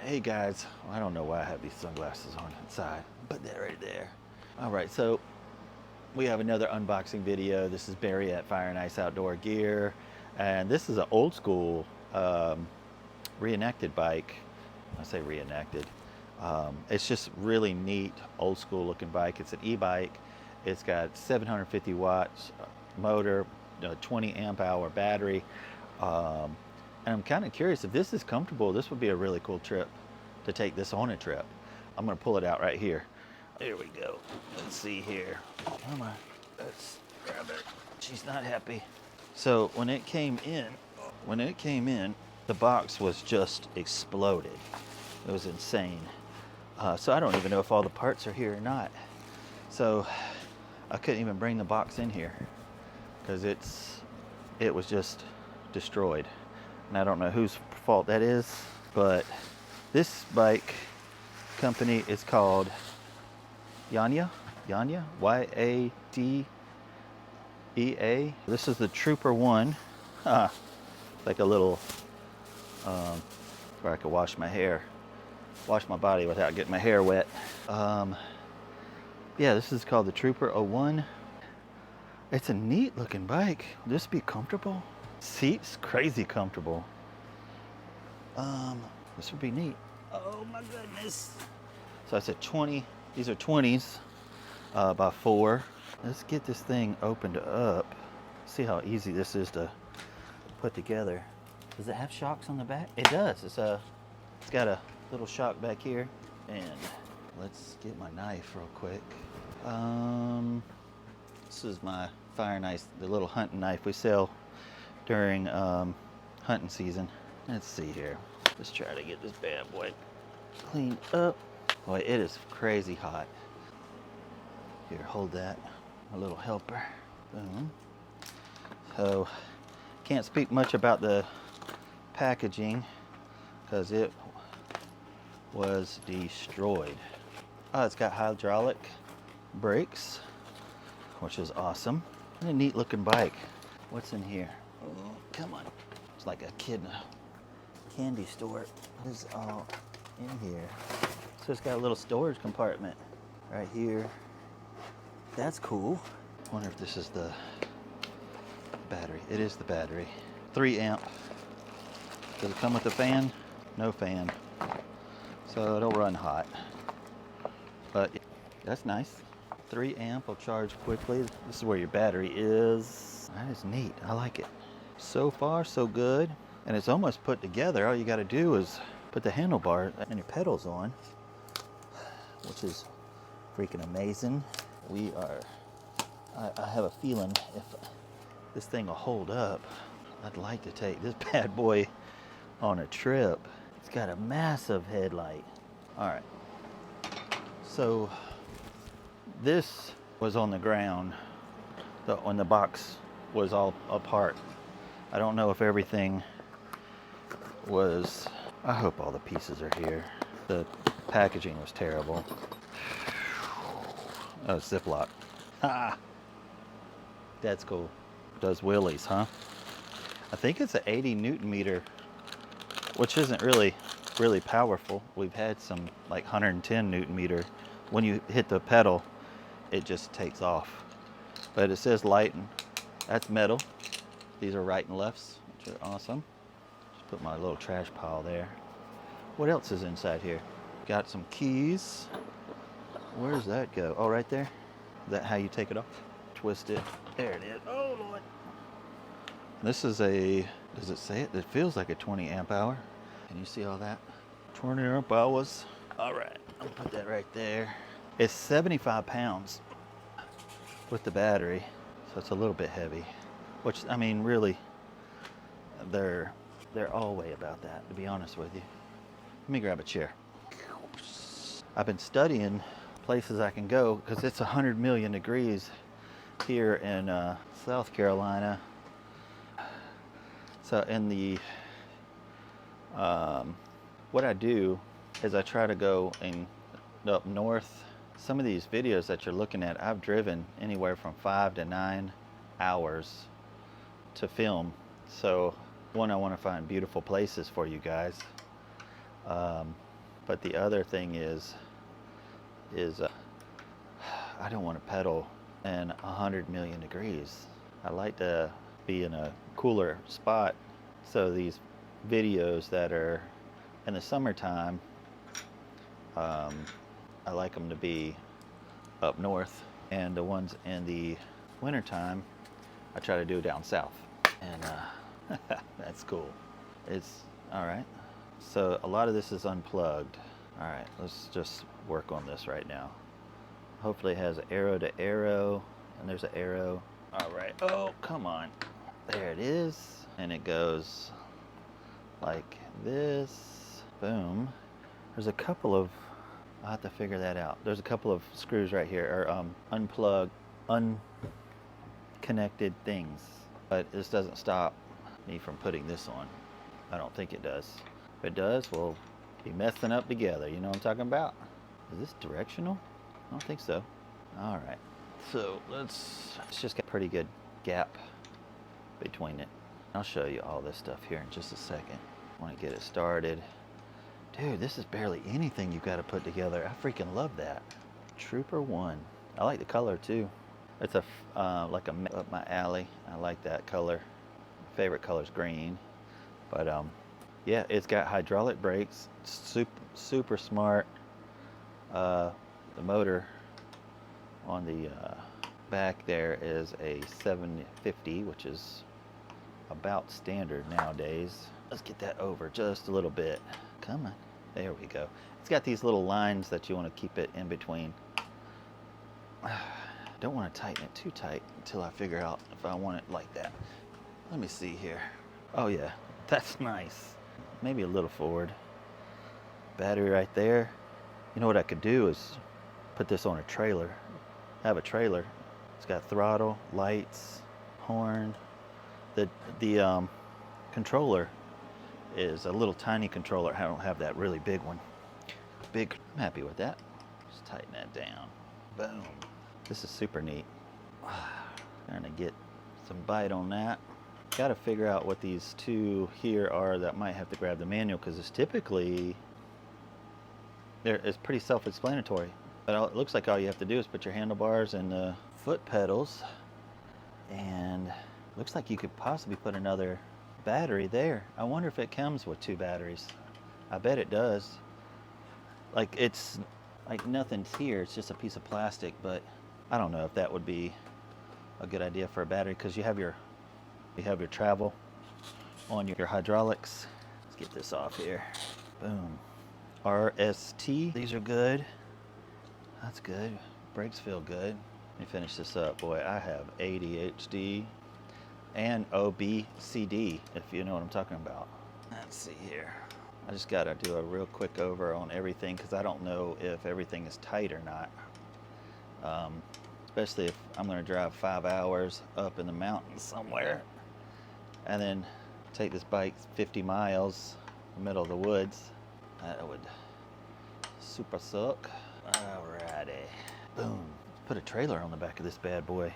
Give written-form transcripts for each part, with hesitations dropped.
Hey guys, I don't know why I have these sunglasses on inside, but they're right there. All right, so we have another unboxing video. This is Barry at FaO&x Outdoor Gear, and this is an old school reenacted bike. I say reenacted. It's just really neat, old school looking bike. It's an e-bike. It's got 750 watts motor, 20 amp hour battery. And I'm kind of curious if this is comfortable. This would be a really cool trip to take this on a trip. I'm gonna pull it out right here. There we go. Let's see here. Come on, let's grab it. She's not happy. So when it came in, the box was just exploded. It was insane. So I don't even know if all the parts are here or not. So I couldn't even bring the box in here because it was just destroyed. And I don't know whose fault that is, but this bike company is called Yadea, Y-A-D-E-A. This is the Trooper 1. Like a little, where I could wash my body without getting my hair wet. Yeah, this is called the Trooper 01. It's a neat looking bike. Will this be comfortable? Seats crazy comfortable. This would be neat. Oh my goodness. So I said 20. These are 20s by 4. Let's get this thing opened up. See how easy this is to put together. Does it have shocks on the back? It does. It's got a little shock back here. And let's get my knife real quick. This is my FaO&x, the little hunting knife we sell during hunting season. Let's see here. Let's try to get this bad boy cleaned up. Boy, it is crazy hot. Here, hold that. A little helper. Boom. So, can't speak much about the packaging because it was destroyed. Oh, it's got hydraulic brakes, which is awesome. And a neat looking bike. What's in here? Oh, come on. It's like a kid in a candy store. What is all in here? So it's got a little storage compartment right here. That's cool. Wonder if this is the battery. It is the battery. 3 amp. Does it come with a fan? No fan. So it'll run hot. But that's nice. 3 amp will charge quickly. This is where your battery is. That is neat. I like it. So far, so good. And it's almost put together. All you got to do is put the handlebar and your pedals on, which is freaking amazing. I have a feeling if this thing will hold up, I'd like to take this bad boy on a trip. It's got a massive headlight. All right. So this was on the ground when the box was all apart. I don't know if everything was, I hope all the pieces are here. The packaging was terrible. Oh, Ziploc. Ha! That's cool. Does wheelies, huh? I think it's an 80 Newton meter, which isn't really powerful. We've had some like 110 Newton meter. When you hit the pedal, it just takes off. But it says lighten. That's metal. These are right and lefts, which are awesome. Just put my little trash pile there. What else is inside here? Got some keys. Where does that go? Oh, right there. Is that how you take it off? Twist it. There it is. Oh, Lord. This is a, does it say it? It feels like a 20 amp hour. Can you see all that? 20 amp hours. All right, I'll put that right there. It's 75 pounds with the battery, so it's a little bit heavy. Which, I mean, really, they're all way about that, to be honest with you. Let me grab a chair. I've been studying places I can go because it's 100 million degrees here in South Carolina. So in the, what I do is I try to go up north. Some of these videos that you're looking at, I've driven anywhere from 5 to 9 hours to film. So one, I want to find beautiful places for you guys. But the other thing is I don't want to pedal in 100 million degrees. I like to be in a cooler spot. So these videos that are in the summertime, I like them to be up north, and the ones in the wintertime, I try to do down south. And that's cool. It's all right. So a lot of this is unplugged. All right, let's just work on this right now. Hopefully it has arrow to arrow, and there's an arrow. All right, oh, come on. There it is. And it goes like this. Boom. There's a couple of, I'll have to figure that out. There's a couple of screws right here, or unplugged, unconnected things. But this doesn't stop me from putting this on. I don't think it does. If it does, we'll be messing up together. You know what I'm talking about? Is this directional? I don't think so. All right. So let's just get a pretty good gap between it. I'll show you all this stuff here in just a second. I want to get it started. Dude, this is barely anything you've got to put together. I freaking love that. Trooper 1. I like the color too. It's a like a up my alley. I like that color. My favorite color is green. But yeah, it's got hydraulic brakes. Super smart. The motor on the back there is a 750, which is about standard nowadays. Let's get that over just a little bit. Come on. There we go. It's got these little lines that you want to keep it in between. Don't want to tighten it too tight until I figure out if I want it like that. Let me see here. Oh yeah, that's nice. Maybe a little forward. Battery right there. You know what I could do is put this on a trailer. Have a trailer. It's got throttle, lights, horn. The controller is a little tiny controller. I don't have that really big one. I'm happy with that. Just tighten that down. Boom. This is super neat. Trying to get some bite on that. Got to figure out what these two here are that might have to grab the manual, because it's typically, it's pretty self-explanatory. But it looks like all you have to do is put your handlebars and the foot pedals, and looks like you could possibly put another battery there. I wonder if it comes with 2 batteries. I bet it does. Like, it's like nothing's here, it's just a piece of plastic, but I don't know if that would be a good idea for a battery, because you have your travel on your hydraulics. Let's get this off here. Boom. RST, these are good. That's good. Brakes feel good. Let me finish this up. Boy, I have ADHD and OBCD, if you know what I'm talking about. Let's see here. I just got to do a real quick over on everything, because I don't know if everything is tight or not. Especially if I'm going to drive 5 hours up in the mountains somewhere and then take this bike 50 miles in the middle of the woods. That would super suck. Alrighty. Boom. Let's put a trailer on the back of this bad boy.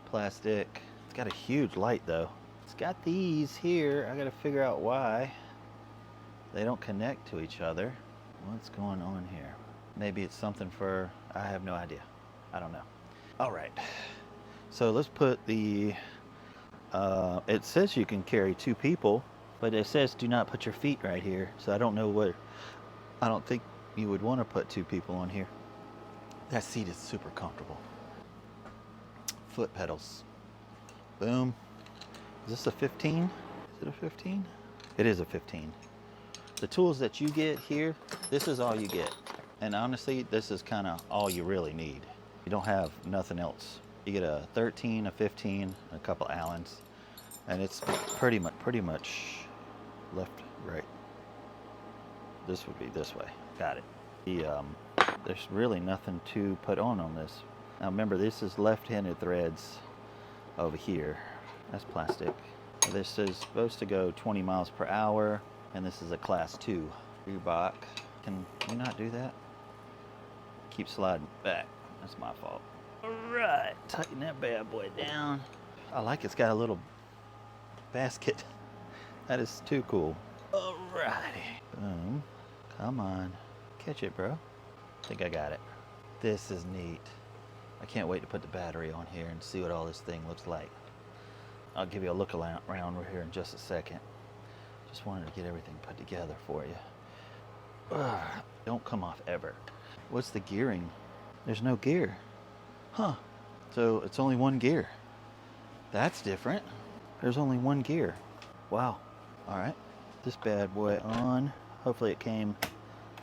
Plastic. It's got a huge light though. It's got these here. I got to figure out why they don't connect to each other. What's going on here? Maybe it's something for, I have no idea. I don't know. All right. So let's put the, it says you can carry 2 people, but it says do not put your feet right here. So I don't know what, I don't think you would want to put 2 people on here. That seat is super comfortable. Foot pedals. Boom. Is this a 15? Is it a 15? It is a 15. The tools that you get here, this is all you get. And honestly, this is kind of all you really need. You don't have nothing else. You get a 13, a 15, a couple Allens, and it's pretty much left, right. This would be this way. Got it. There's really nothing to put on this. Now remember, this is left-handed threads over here. That's plastic. This is supposed to go 20 miles per hour, and this is a class 2 Reebok. Can we not do that? Keep sliding back. That's my fault. All right, tighten that bad boy down. I like it's got a little basket. That is too cool. All righty. Boom. Come on. Catch it, bro. I think I got it. This is neat. I can't wait to put the battery on here and see what all this thing looks like. I'll give you a look around right here in just a second. Just wanted to get everything put together for you. Ugh, don't come off ever. What's the gearing? There's no gear. Huh. So it's only one gear. That's different. There's only one gear. Wow. All right. This bad boy on. Hopefully it came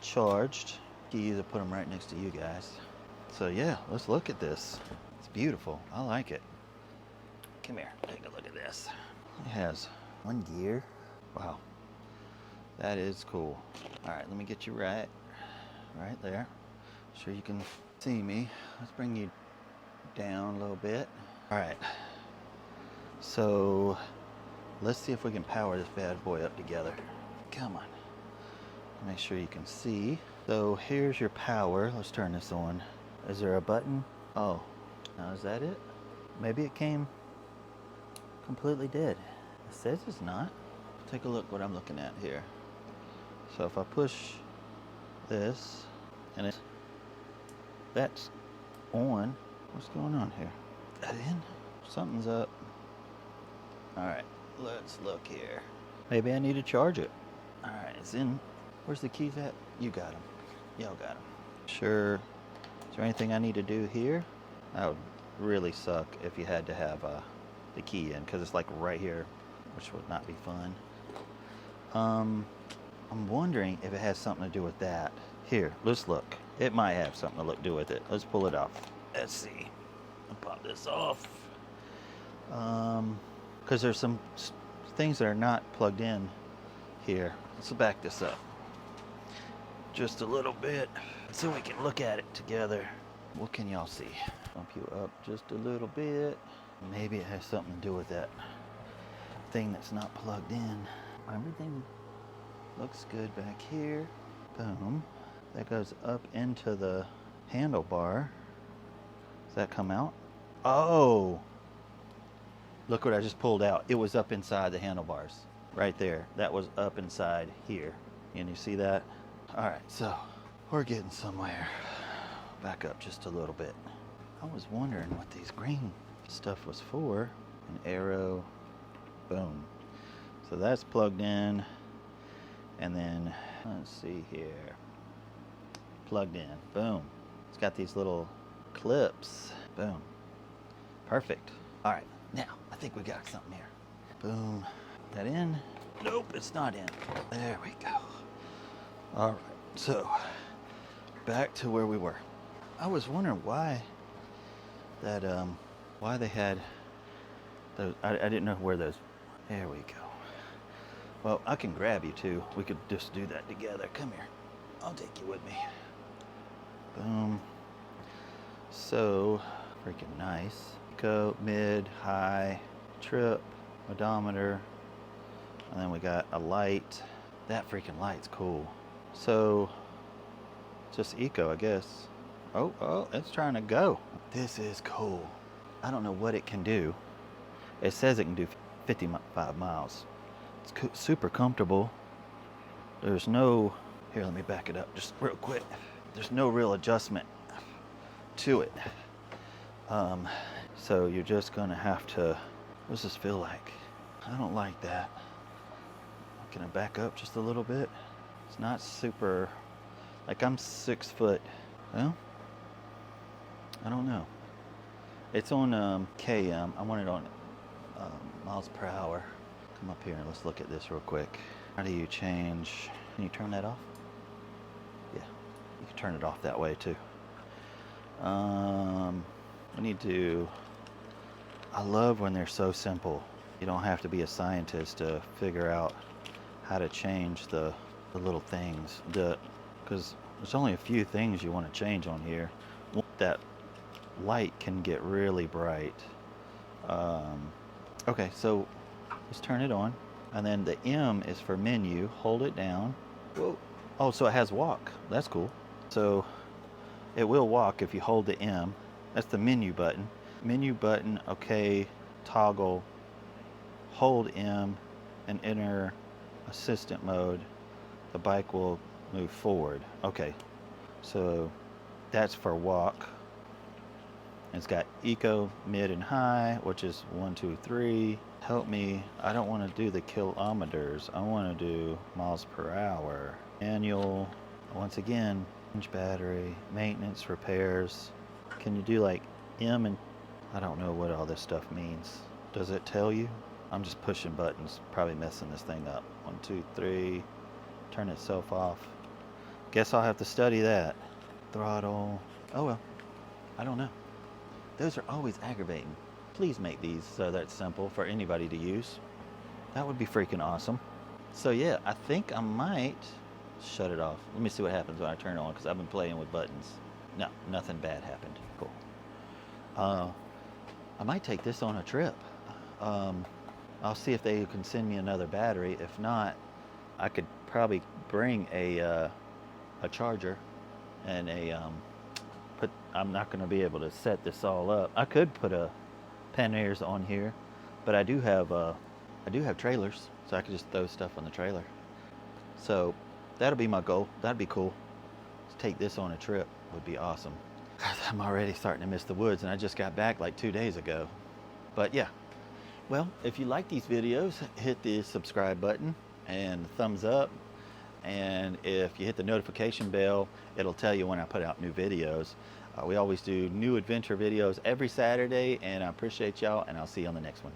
charged. Keys, I put them right next to you guys. So yeah, let's look at this. It's beautiful. I like it. Come here, take a look at this. It has one gear. Wow, that is cool. All right, let me get you right there. Sure you can see me. Let's bring you down a little bit. All right, so let's see if we can power this bad boy up together. Come on, make sure you can see. So here's your power. Let's turn this on. Is there a button? Oh, now is that it? Maybe it came completely dead. It says it's not. Take a look what I'm looking at here. So if I push this and that's on, what's going on here? That in? Something's up. All right, let's look here. Maybe I need to charge it. All right, it's in. Where's the keys at? You got them. Y'all got them. Sure. Is there anything I need to do here? That would really suck if you had to have the key in, because it's like right here, which would not be fun. I'm wondering if it has something to do with that. Here, let's look. It might have something to do with it. Let's pull it off. Let's see. I'll pop this off. Because there's some things that are not plugged in here. Let's back this up just a little bit so we can look at it together. What can y'all see? Bump you up just a little bit. Maybe it has something to do with that thing that's not plugged in. Everything looks good back here. Boom. That goes up into the handlebar. Does that come out? Oh! Look what I just pulled out. It was up inside the handlebars. Right there. That was up inside here. Can you see that? Alright, so we're getting somewhere. Back up just a little bit. I was wondering what these green stuff was for. An arrow. Boom. So that's plugged in. And then, let's see here. Plugged in. Boom. It's got these little clips. Boom. Perfect. Alright, now I think we got something here. Boom. That in? Nope, it's not in. There we go. Alright, so back to where we were. I was wondering why that why they had those. I didn't know where those. There we go. Well, I can grab you too. We could just do that together. Come here. I'll take you with me. Boom. So freaking nice. Go mid, high, trip, odometer, and then we got a light. That freaking light's cool. So just eco, I guess. Oh, it's trying to go. This is cool. I don't know what it can do. It says it can do 55 miles. It's super comfortable. There's no, here, let me back it up just real quick. There's no real adjustment to it. So you're just gonna have to, what does this feel like? I don't like that. Can I back up just a little bit? It's not super, like I'm 6 foot. Well, I don't know. It's on km. I want it on miles per hour. Come up here and let's look at this real quick. How do you change? Can you turn that off? Yeah, you can turn it off that way too. I need to, I love when they're so simple. You don't have to be a scientist to figure out how to change the little things. Because there's only a few things you want to change on here. That light can get really bright. Okay, so let's turn it on. And then the M is for menu. Hold it down. Whoa. Oh, so it has walk. That's cool. So it will walk if you hold the M. That's the menu button. Menu button, okay, toggle, hold M and enter assistant mode. The bike will move forward. Okay, so that's for walk. It's got eco, mid, and high, which is 1, 2, 3. Help me, I don't want to do the kilometers. I want to do miles per hour. Manual, once again, change battery, maintenance, repairs. Can you do like M and I don't know what all this stuff means. Does it tell you? I'm just pushing buttons, probably messing this thing up. 1, 2, 3, turn itself off. Guess I'll have to study that. Throttle, oh well, I don't know. Those are always aggravating. Please make these so that's simple for anybody to use. That would be freaking awesome. So yeah, I think I might shut it off. Let me see what happens when I turn it on because I've been playing with buttons. No, nothing bad happened. Cool. I might take this on a trip. I'll see if they can send me another battery. If not, I could probably bring a charger and I'm not going to be able to set this all up. I could put a panniers on here, but I do have trailers, so I could just throw stuff on the trailer. So that'll be my goal. That'd be cool. To take this on a trip would be awesome. I'm already starting to miss the woods, and I just got back like 2 days ago. But yeah, well, if you like these videos, hit the subscribe button and thumbs up. And if you hit the notification bell, it'll tell you when I put out new videos. We always do new adventure videos every Saturday, and I appreciate y'all, and I'll see you on the next one.